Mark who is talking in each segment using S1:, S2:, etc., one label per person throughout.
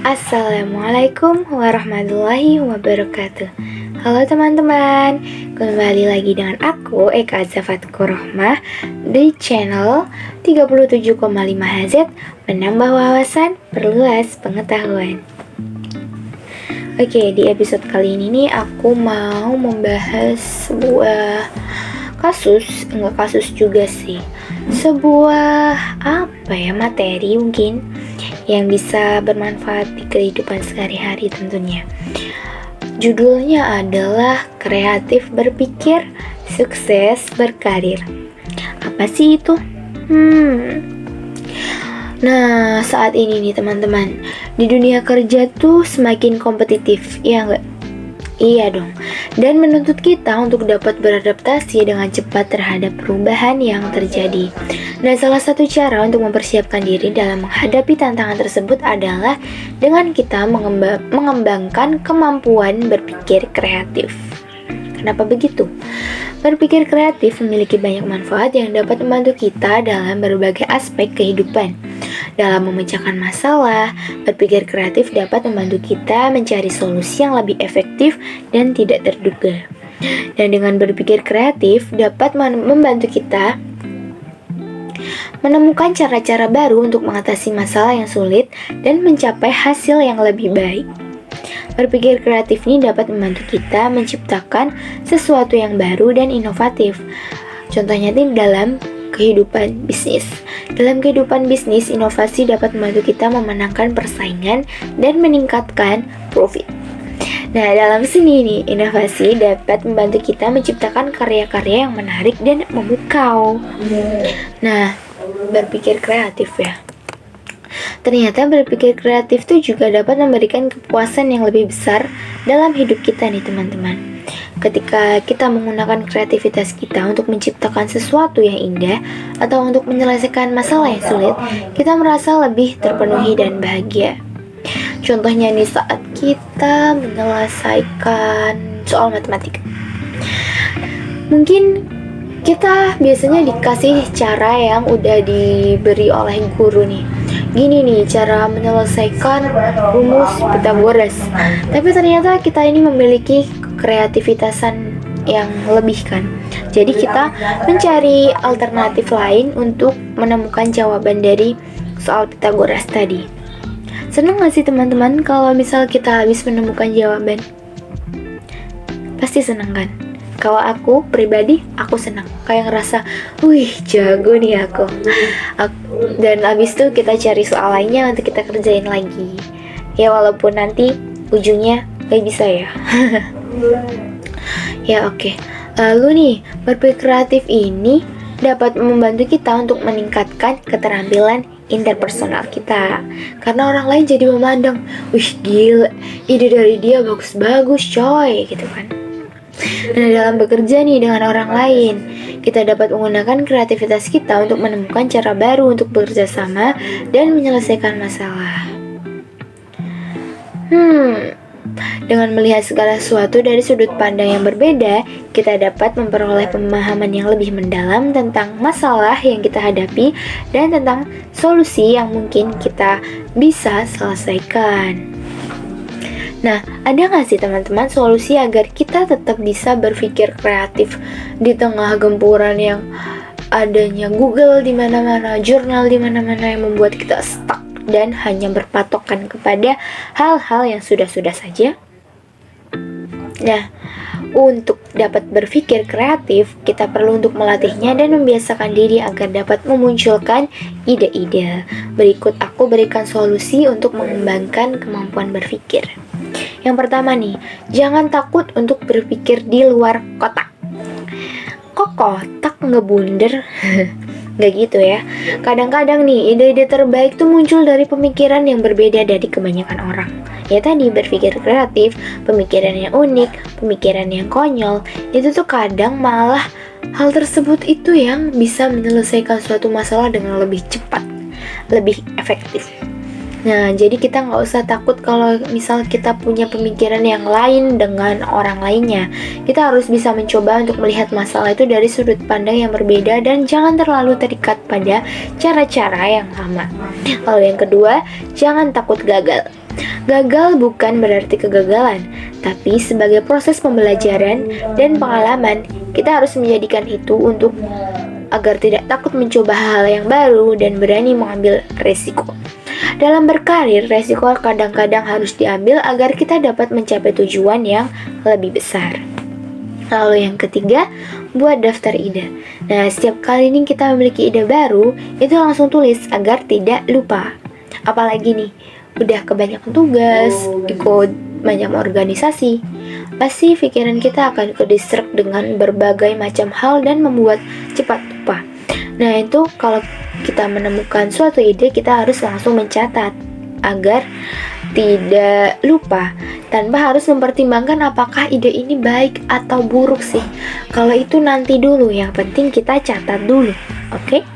S1: Assalamualaikum warahmatullahi wabarakatuh. Halo teman-teman, kembali lagi dengan aku Eka Azafatko Rohmah di channel 37,5 HZ, menambah wawasan, perluas pengetahuan. Oke, di episode kali ini nih aku mau membahas sebuah enggak kasus juga sih, sebuah materi mungkin yang bisa bermanfaat di kehidupan sehari-hari tentunya. Judulnya adalah kreatif berpikir, sukses berkarir. Apa sih itu? Nah, saat ini nih teman-teman, di dunia kerja tuh semakin kompetitif, ya enggak? Iya dong, dan menuntut kita untuk dapat beradaptasi dengan cepat terhadap perubahan yang terjadi. Nah, salah satu cara untuk mempersiapkan diri dalam menghadapi tantangan tersebut adalah dengan kita mengembangkan kemampuan berpikir kreatif. Kenapa begitu? Berpikir kreatif memiliki banyak manfaat yang dapat membantu kita dalam berbagai aspek kehidupan. Dalam memecahkan masalah, berpikir kreatif dapat membantu kita mencari solusi yang lebih efektif dan tidak terduga. Dan dengan berpikir kreatif dapat membantu kita menemukan cara-cara baru untuk mengatasi masalah yang sulit dan mencapai hasil yang lebih baik. Berpikir kreatif ini dapat membantu kita menciptakan sesuatu yang baru dan inovatif. Contohnya dalam kehidupan bisnis. Dalam kehidupan bisnis, inovasi dapat membantu kita memenangkan persaingan dan meningkatkan profit. Nah, dalam seni nih, inovasi dapat membantu kita menciptakan karya-karya yang menarik dan memukau. Nah, berpikir kreatif ya. Ternyata berpikir kreatif itu juga dapat memberikan kepuasan yang lebih besar dalam hidup kita nih teman-teman. Ketika kita menggunakan kreativitas kita untuk menciptakan sesuatu yang indah atau untuk menyelesaikan masalah yang sulit, kita merasa lebih terpenuhi dan bahagia. Contohnya nih, saat kita menyelesaikan soal matematika, mungkin kita biasanya dikasih cara yang udah diberi oleh guru nih. Gini nih cara menyelesaikan rumus Pythagoras. Tapi ternyata kita ini memiliki kreativitasan yang lebih kan. Jadi kita mencari alternatif lain untuk menemukan jawaban dari soal Pythagoras tadi. Senang gak sih teman-teman kalau misal kita habis menemukan jawaban? Pasti senang kan? Kalau aku pribadi, aku senang. Kayak ngerasa, wih jago nih aku. Dan abis itu kita cari soal lainnya untuk kita kerjain lagi. Ya walaupun nanti ujungnya gak bisa ya. Ya oke. Lalu nih, berpikir kreatif ini dapat membantu kita untuk meningkatkan keterampilan interpersonal kita. Karena orang lain jadi memandang, wih gila, ide dari dia bagus-bagus coy, gitu kan. Nah, dalam bekerja nih dengan orang lain, kita dapat menggunakan kreativitas kita untuk menemukan cara baru untuk bekerja sama dan menyelesaikan masalah. Dengan melihat segala sesuatu dari sudut pandang yang berbeda, kita dapat memperoleh pemahaman yang lebih mendalam tentang masalah yang kita hadapi dan tentang solusi yang mungkin kita bisa selesaikan. Nah, ada nggak sih teman-teman solusi agar kita tetap bisa berpikir kreatif di tengah gempuran yang adanya Google di mana-mana, jurnal di mana-mana yang membuat kita stuck dan hanya berpatokan kepada hal-hal yang sudah-sudah saja? Nah, untuk dapat berpikir kreatif, kita perlu untuk melatihnya dan membiasakan diri agar dapat memunculkan ide-ide. Berikut aku berikan solusi untuk mengembangkan kemampuan berpikir. Yang pertama nih, jangan takut untuk berpikir di luar kotak. Kok kotak ngebunder? Gak gitu ya. Kadang-kadang nih, ide-ide terbaik tuh muncul dari pemikiran yang berbeda dari kebanyakan orang. Ya tadi, berpikir kreatif, pemikiran yang unik, pemikiran yang konyol, itu tuh kadang malah hal tersebut itu yang bisa menyelesaikan suatu masalah dengan lebih cepat, lebih efektif. Nah, jadi kita nggak usah takut kalau misal kita punya pemikiran yang lain dengan orang lainnya. Kita harus bisa mencoba untuk melihat masalah itu dari sudut pandang yang berbeda dan jangan terlalu terikat pada cara-cara yang lama. Lalu yang kedua, jangan takut gagal. Gagal bukan berarti kegagalan, tapi sebagai proses pembelajaran dan pengalaman, kita harus menjadikan itu untuk agar tidak takut mencoba hal yang baru dan berani mengambil resiko. Dalam berkarir, resiko kadang-kadang harus diambil agar kita dapat mencapai tujuan yang lebih besar. Lalu yang ketiga, buat daftar ide. Nah, setiap kali nih kita memiliki ide baru, itu langsung tulis agar tidak lupa. Apalagi nih, udah kebanyakan tugas, ikut banyak organisasi, pasti pikiran kita akan ke-distract dengan berbagai macam hal dan membuat cepat lupa. Nah, itu kalau kita menemukan suatu ide, kita harus langsung mencatat agar tidak lupa, tanpa harus mempertimbangkan apakah ide ini baik atau buruk sih. Kalau itu nanti dulu, yang penting kita catat dulu. Oke?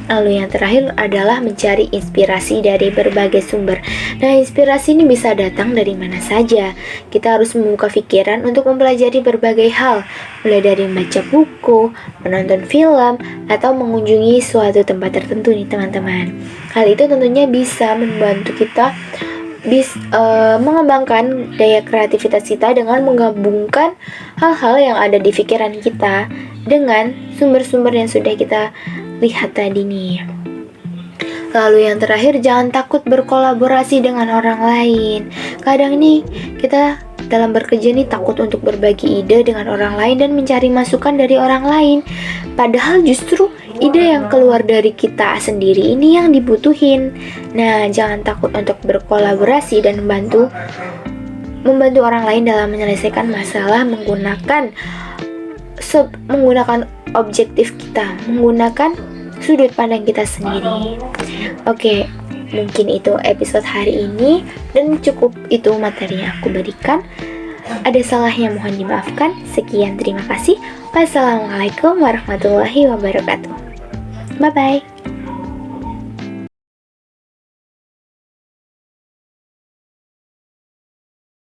S1: Lalu yang terakhir adalah mencari inspirasi dari berbagai sumber. Nah, inspirasi ini bisa datang dari mana saja. Kita harus membuka pikiran untuk mempelajari berbagai hal, mulai dari membaca buku, menonton film, atau mengunjungi suatu tempat tertentu nih teman-teman. Hal itu tentunya bisa membantu kita mengembangkan daya kreativitas kita dengan menggabungkan hal-hal yang ada di pikiran kita dengan sumber-sumber yang sudah kita lihat tadi nih. Lalu yang terakhir, jangan takut berkolaborasi dengan orang lain. Kadang nih kita dalam bekerja nih takut untuk berbagi ide dengan orang lain dan mencari masukan dari orang lain. Padahal justru ide yang keluar dari kita sendiri ini yang dibutuhin. Nah, jangan takut untuk berkolaborasi dan membantu orang lain dalam menyelesaikan masalah menggunakan objektif kita, menggunakan sudut pandang kita sendiri. Oke, mungkin itu episode hari ini dan cukup itu materi yang aku berikan. Ada salahnya mohon dimaafkan. Sekian, terima kasih. Wassalamualaikum warahmatullahi wabarakatuh. Bye bye.